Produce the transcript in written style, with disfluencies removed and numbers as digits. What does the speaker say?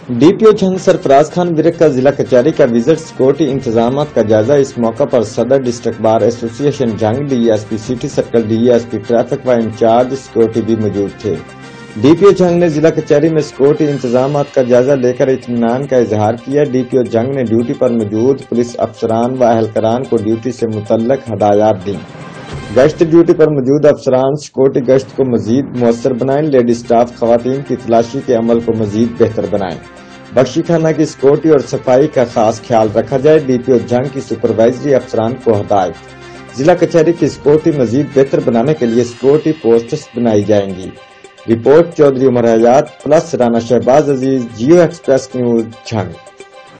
DPO जंग सरफराज खान विरक का जिला कचहरी का विजिट सिक्योरिटी इंतजाम का जायजा। इस मौका पर सदर डिस्ट्रिक्ट बार एसोसिएशन जंग, DSP city circle, DSP traffic व इंचार्ज सिक्योरिटी भी मौजूद थे। DPO जंग ने जिला कचहरी में सिक्योरिटी इंतजाम का जायजा लेकर इत्मीनान का इजहार किया। DPO जंग ने ड्यूटी पर मौजूद पुलिस अफसरान व अहलकारान को ड्यूटी से मुतल्लक हदायत दी। गश्त ड्यूटी पर मौजूद अफसरान सिक्योरिटी गश्त को मजीद मुअस्सर बनाएं। लेडी स्टाफ खवातीन की तलाशी के अमल को मजीद बेहतर बनाएं। बख्शी खाना की सिक्योरिटी और सफाई का खास ख्याल रखा जाए। DPO जंग की सुपरवाइजरी अफसरान को हदायत। जिला कचहरी की सिक्योरिटी मजीद बेहतर बनाने के लिए सिक्योरिटी पोस्ट्स बनाई जाएंगी। रिपोर्ट चौधरी उमर हयात प्लस राना शहबाज अजीज, जियो एक्सप्रेस न्यूज जंग।